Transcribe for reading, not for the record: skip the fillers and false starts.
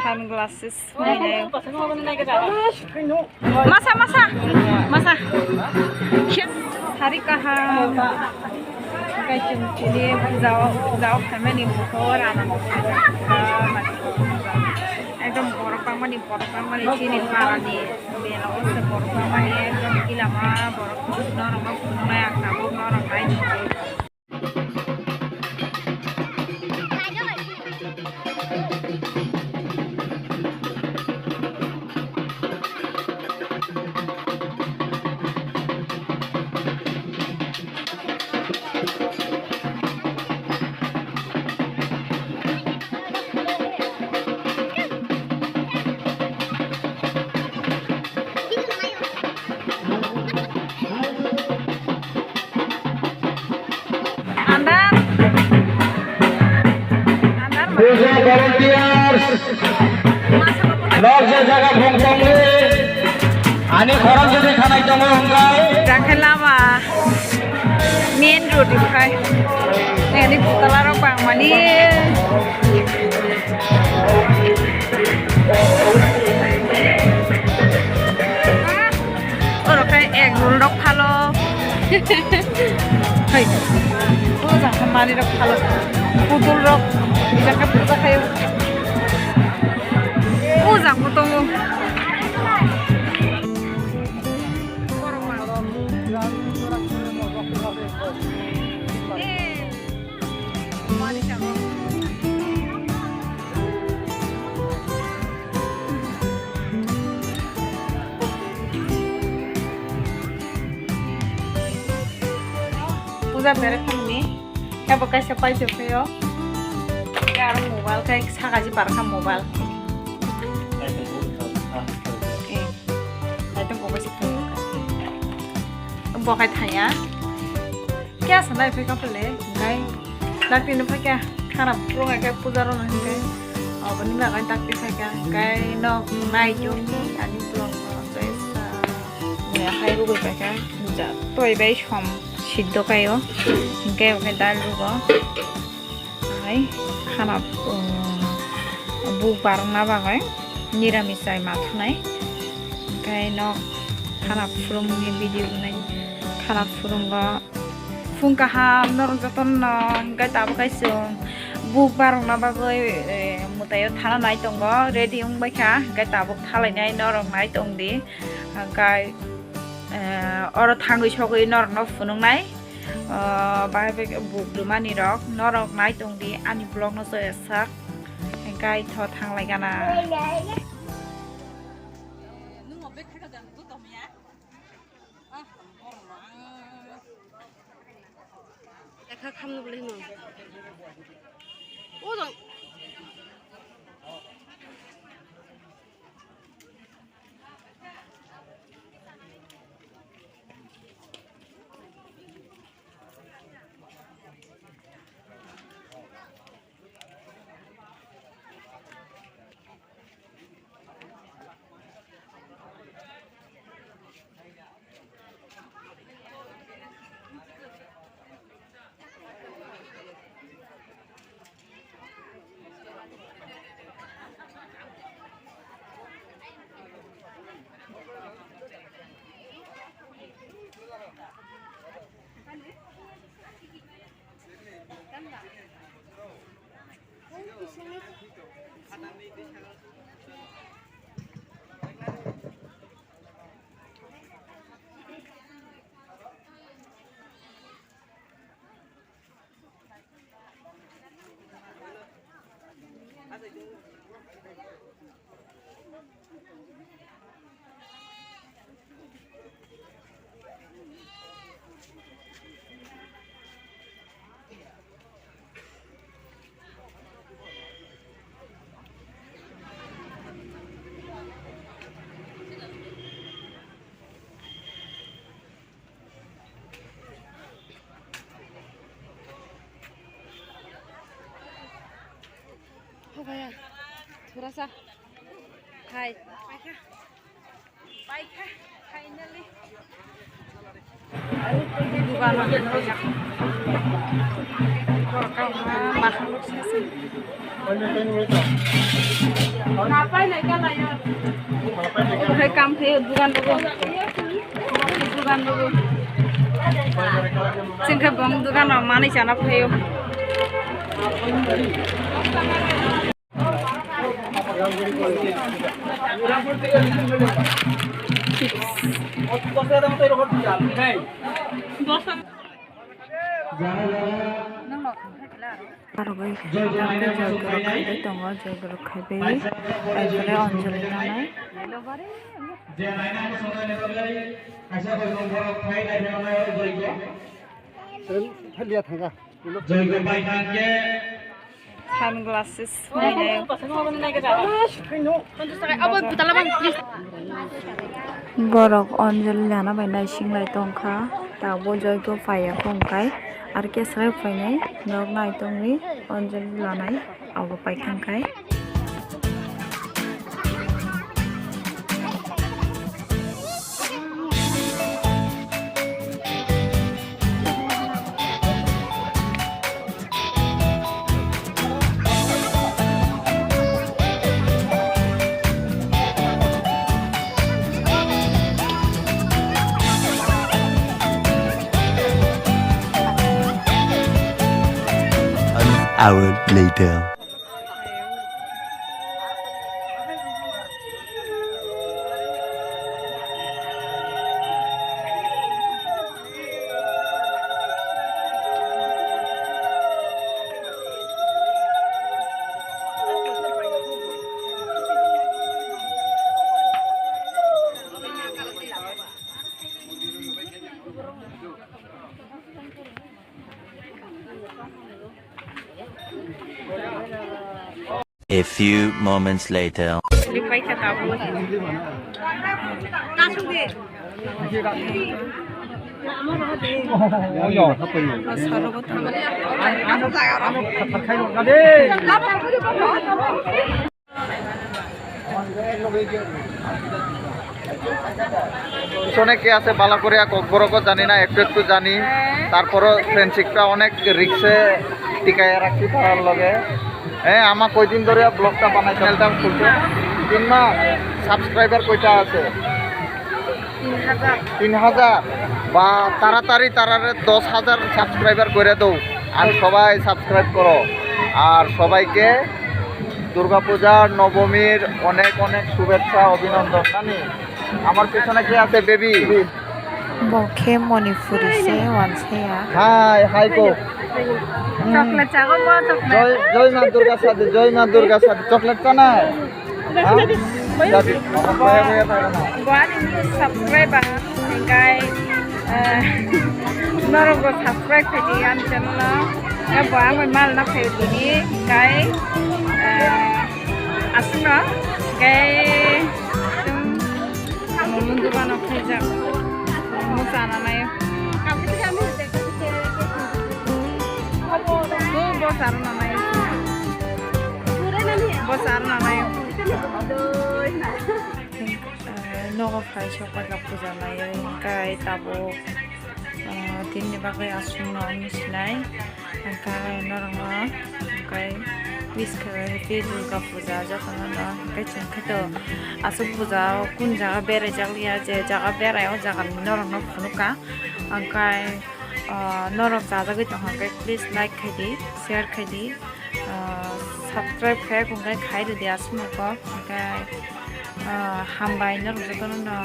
Sunglasses masa hari kaham kayak cili jauh family bukor anak ekdom borok mani cini parani bela ose borok mani ekdom kilama borok norong punai aknabu norong lain Lama main road dibuka. Ini putar orang mani. Orang kayak egg roll dok halo. Hai, oh jangan mani dok halo. Putul dok, jangan putar kayak. Oh jangan putung. Puja beres kami, ya pakai siapa yo? Ya mobile kayak sakaji parkam mobile. Itu kok sih pakai tanya. Kaya sana itu kan boleh, ngai. Nanti numpah kaya karena pulang kayak puja orang nanti. Oh benar kan takdir saya kayak no naik joki, ani pulang terus ya hai gue pakai, jatuh ibai shom. Sido kayo, kayak dal juga, ay, karena bu barang apa kayak, niramis ay matunay, kayak no, karena film ni video nai, karena film ga, fun kaham, norong jaton no, kayak tahu kayak sung, bu barang apa kayak, mutayo thana nai tonggo, ready ung baca, kayak tahu thalai nai norong nai tong di, kayak orang tangguh cokoi norong no funung nai, bahaya buk dumani rok, norong nai tong di ani blog no sesak, kayak thot hang lagi kana. Kamu boleh nu. Oh भैया थोड़ा सा हाय bike है finally दुकान কাম খেয়ে দোকান দেবো দোকান দেবো जोंखौ बं दुकानाव मानै जाना फैयो sunglasses borok anjali lana bai nai singlai tongkha tabo joyko paya khongkai ar kesrai phainai nok nai tongni anjali lanai abo paithangkai hour later. A few moments later. Lipai kata bu. Langsung deh. পিছনে কে আছে ভালো করে বড় জানি না একটু একটু জানি তারপরও ফ্রেন্ডশিপটা অনেক রিক্সে টিকায় রাখছি তার লগে হ্যাঁ আমার কয়দিন ধরে ব্লগটা বানাই চ্যানেলটা খুলছে 3 মাস সাবস্ক্রাইবার কয়টা আছে 3000 বা তাড়াতাড়ি তারারে 10,000 সাবস্ক্রাইবার করে দাও আর সবাই সাবস্ক্রাইব করো আর সবাইকে দুর্গাপূজার নবমীর অনেক অনেক শুভেচ্ছা অভিনন্দন জানি আমার পেছনে কে আছে বেবি বখে মণিপুরি সে ওয়ানসেয়া হাই হাই কো চকলেট চাগো বড় চকলেট জয় মা দুর্গা সাথে চকলেট টা না Buat ini subscribe hinggai norong subscribe kejadian channel ya buat mal na Facebook ini kai asuna kai mundu bana kerja musana na yo bosar na yo bosar na yo nogo fai shoka puja na yo kai tabo tinni bagai asuna misinai kai noranga kai wiska happy durga puja jatana na kai changkhato asu puja kun jaga bere jaglia je jaga bere o jaga norang no phunuka kai norok jaga goi tong kai please like khaidi share khaidi subscribe khai kungai khai de asuma ko kai hambai norok jatana na